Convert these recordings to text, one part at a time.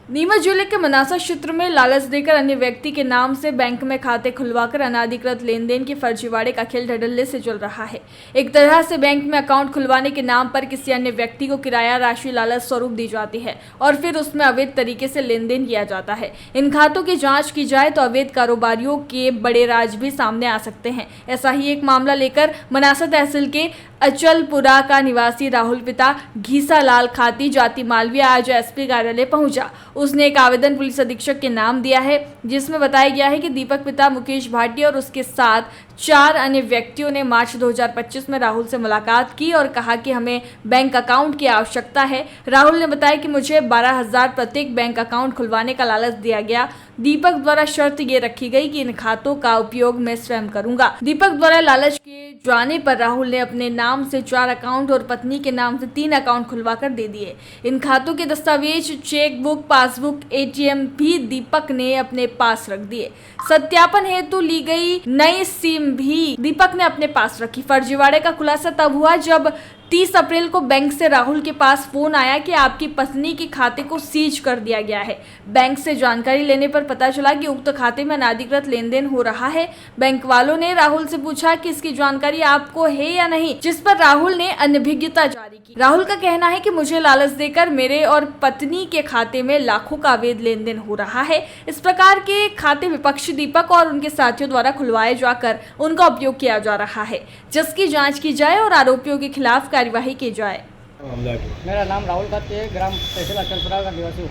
नीमच जिले के मनासा क्षेत्र में लालच देकर अन्य व्यक्ति के नाम से बैंक में खाते खुलवाकर अनाधिकृत लेनदेन के फर्जीवाड़े का खेल धड़ल्ले से चल रहा है। एक तरह से बैंक में अकाउंट खुलवाने के नाम पर किसी अन्य व्यक्ति को किराया राशि लालच स्वरूप दी जाती है और फिर उसमें अवैध तरीके से लेनदेन किया जाता है। इन खातों की जांच की जाए तो अवैध कारोबारियों के बड़े राज भी सामने आ सकते हैं। ऐसा ही एक मामला लेकर मनासा तहसील के अचलपुरा का निवासी राहुल पिता घीसा लाल खाती जाति मालविया आज एसपी कार्यालय पहुंचा। उसने एक आवेदन पुलिस अधीक्षक के नाम दिया है जिसमें बताया गया है कि दीपक पिता मुकेश भाटी और उसके साथ 4 अन्य व्यक्तियों ने मार्च 2025 में राहुल से मुलाकात की और कहा कि हमें बैंक अकाउंट की आवश्यकता है। राहुल ने बताया कि मुझे 12,000 प्रत्येक बैंक अकाउंट खुलवाने का लालच दिया गया। दीपक द्वारा शर्त ये रखी गई कि इन खातों का उपयोग मैं स्वयं करूंगा। दीपक द्वारा लालच किए जाने पर राहुल ने अपने नाम से 4 अकाउंट और पत्नी के नाम से 3 अकाउंट खुलवाकर दे दिए। इन खातों के दस्तावेज, चेकबुक, पासबुक, एटीएम भी दीपक ने अपने पास रख दिए। सत्यापन हेतु ली गई नई सिम भी दीपक ने अपने पास रखी। फर्जीवाड़े का खुलासा तब हुआ जब 30 अप्रैल को बैंक से राहुल के पास फोन आया कि आपकी पत्नी के खाते को सीज कर दिया गया है। बैंक से जानकारी लेने पर पता चला कि उक्त खाते में अनाधिकृत लेनदेन हो रहा है। बैंक वालों ने राहुल से पूछा कि इसकी जानकारी आपको है या नहीं, जिस पर राहुल ने अनभिज्ञता जारी की। राहुल का कहना है कि मुझे लालच देकर मेरे और पत्नी के खाते में लाखों का अवैध लेनदेन हो रहा है। इस प्रकार के खाते विपक्षी दीपक और उनके साथियों द्वारा खुलवाए जाकर उनका उपयोग किया जा रहा है, जिसकी जाँच की जाए और आरोपियों के खिलाफ कार्यवाही की जाए। मेरा नाम राहुल खाती है, ग्राम तहसील अचलपुरा का निवासी हूँ।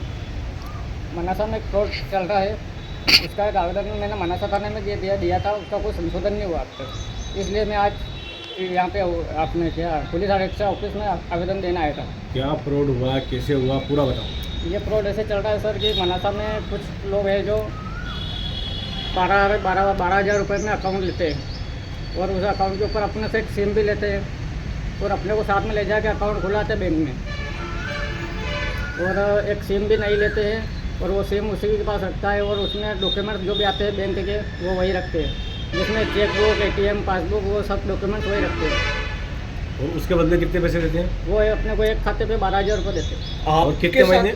मनासा में फ्रॉड चल रहा है। इसका एक आवेदन मैंने मनासा थाने में दिया था, उसका कोई संशोधन नहीं हुआ अब तक। इसलिए मैं आज यहाँ पे आपने क्या पुलिस अधीक्षक ऑफिस में आवेदन देना आया था। क्या फ्रॉड हुआ, कैसे हुआ, पूरा बताओ। ये फ्रॉड ऐसे चल रहा है सर कि मनासा में कुछ लोग हैं जो 12,000 रुपये में अकाउंट लेते हैं और उस अकाउंट के ऊपर अपने से एक सिम भी लेते हैं और अपने को साथ में ले जाके अकाउंट खुलाते बैंक में, और एक सिम भी नहीं लेते हैं और वो सिम उसी के पास रखता है और उसमें डॉक्यूमेंट जो भी आते हैं बैंक के वो वही रखते हैं, जिसमें चेकबुक, एटीएम, पासबुक, वो सब डॉक्यूमेंट वही रखते हैं। और उसके बदले कितने पैसे देते हैं? वो अपने को एक खाते पे 12,000 रुपये देते हैं। और कितने महीने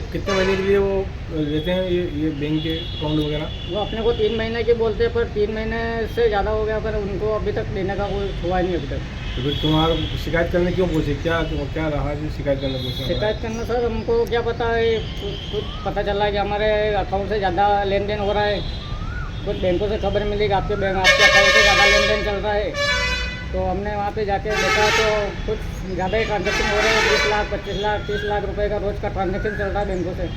के लिए वो देते हैं ये बैंक के अकाउंट वगैरह? वो अपने को 3 महीने की बोलते हैं, पर 3 महीने से ज़्यादा हो गया, पर उनको अभी तक देने का कोई हुआ नहीं अभी तक। तो फिर तुम्हारा शिकायत करने क्यों पूछे? क्या रहा जी शिकायत करने पूछे? शिकायत करना सर, हमको क्या पता है, कुछ पता चला है कि हमारे अकाउंट से ज़्यादा लेन देन हो रहा है। कुछ बैंकों से खबर मिली कि आपके अकाउंट से ज़्यादा लेन देन चल रहा है, तो हमने वहाँ पे जाके देखा तो कुछ ज़्यादा ही ट्रांजेक्शन हो रहे हैं। 20 लाख, 25 लाख, 30 लाख रुपए का रोज़ का ट्रांजेक्शन चल रहा है बैंकों से।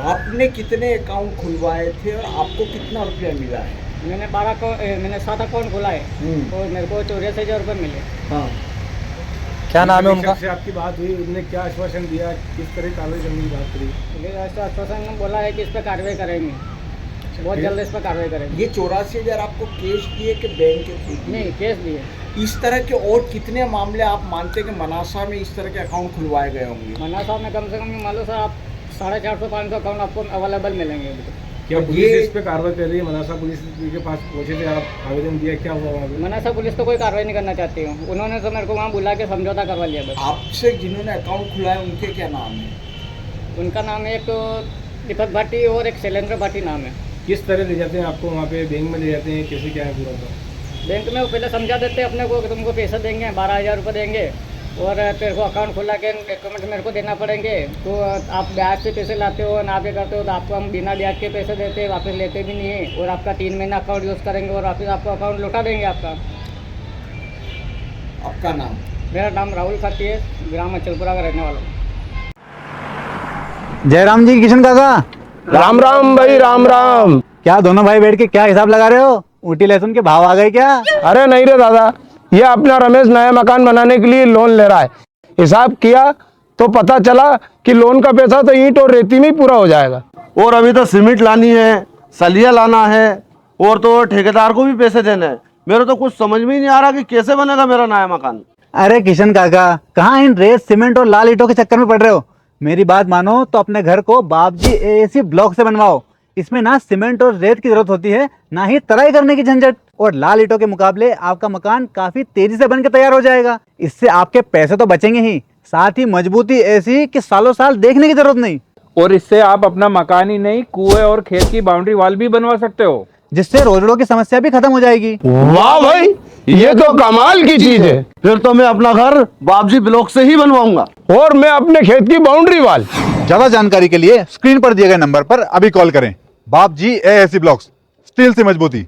आपने कितने अकाउंट खुलवाए थे और आपको कितना रुपया मिला है? मैंने 7 अकाउंट खुला है और मेरे को 84,000 रुपये मिले। हाँ, क्या नाम है उनका? से आपकी बात हुई, उन्होंने क्या आश्वासन दिया, किस तरह कार्रवाई करने की बात करी? आश्वासन बोला है कि इस पर कार्रवाई करेंगे, बहुत जल्द इस पर कार्रवाई करेंगे। ये 84,000 आपको कैश दिए कि बैंक के थ्रू? नहीं, केस दिए। इस तरह के और कितने मामले आप मानते हैं कि मनासा में इस तरह के अकाउंट खुलवाए गए होंगे? मनासा में कम से कम मान लो सर आप 450-500 अकाउंट आपको अवेलेबल मिलेंगे अभी तक। क्या पुलिस इस पे कार्रवाई कर रही है? मनासा पुलिस के पास पहुंचे थे आप, आवेदन दिया, क्या हुआ वहाँ पे? मनासा पुलिस तो कोई कार्रवाई नहीं करना चाहती हूँ। उन्होंने तो मेरे को वहाँ बुला के समझौता करवा लिया बस। आपसे जिन्होंने अकाउंट खुलाया उनके क्या नाम है? उनका नाम है एक तो दीपक भाटी और एक शैलेंद्र भाटी नाम है। किस तरह ले जाते हैं आपको वहाँ पे? बैंक में ले जाते हैं, कैसे क्या है पूरा? बैंक में वो पहले समझा देते हैं अपने को कि तुमको पैसे देंगे, 12,000 रुपये देंगे और तेरे को अकाउंट खुला के डॉक्यूमेंट मेरे को देना पड़ेंगे। तो आप ब्याज से पैसे लाते हो ना पे करते हो तो आपको हम बिना ब्याज के पैसे देते हैं, वापस लेते भी नहीं है और आपका 3 महीना अकाउंट यूज़ करेंगे और वापस आपको अकाउंट लौटा देंगे आपका। आपका नाम? मेरा नाम राहुल खाती है, ग्राम अचलपुरा का रहने वाला हूँ। जयराम जी, किशन काका। राम राम भाई, राम राम। क्या दोनों भाई बैठ के क्या हिसाब लगा रहे हो? ऊटी लहसुन के भाव आ गए क्या? अरे नहीं रे दादा, ये अपना रमेश नया मकान बनाने के लिए लोन ले रहा है। हिसाब किया तो पता चला कि लोन का पैसा तो ईंट और रेती में ही पूरा हो जाएगा। और अभी तो सीमेंट लानी है, सलिया लाना है और तो ठेकेदार को भी पैसे देने हैं। मेरे तो कुछ समझ में ही नहीं आ रहा कि कैसे बनेगा मेरा नया मकान। अरे किशन काका, कहाँ इन रेत, सीमेंट और लाल ईंटों के चक्कर में पड़ रहे हो? मेरी बात मानो तो अपने घर को बाबजी एएसी ब्लॉक से बनवाओ। इसमें ना सीमेंट और रेत की जरूरत होती है, ना ही तराई करने की झंझट। और लाल ईंटों के मुकाबले आपका मकान काफी तेजी से बनकर तैयार हो जाएगा। इससे आपके पैसे तो बचेंगे ही, साथ ही मजबूती ऐसी कि सालों साल देखने की जरूरत नहीं। और इससे आप अपना मकान ही नहीं, कुएं और खेत की बाउंड्री वॉल भी बनवा सकते हो, जिससे रोजड़ों की समस्या भी खत्म हो जाएगी। वाह भाई, ये तो कमाल की चीज है। फिर तो मैं अपना घर बाबजी ब्लॉक से ही बनवाऊंगा। और मैं अपने खेत की बाउंड्री वाल। ज्यादा जानकारी के लिए स्क्रीन पर दिए गए नंबर पर अभी कॉल करें। बाबजी एएसी ब्लॉक्स, स्टील से मजबूती।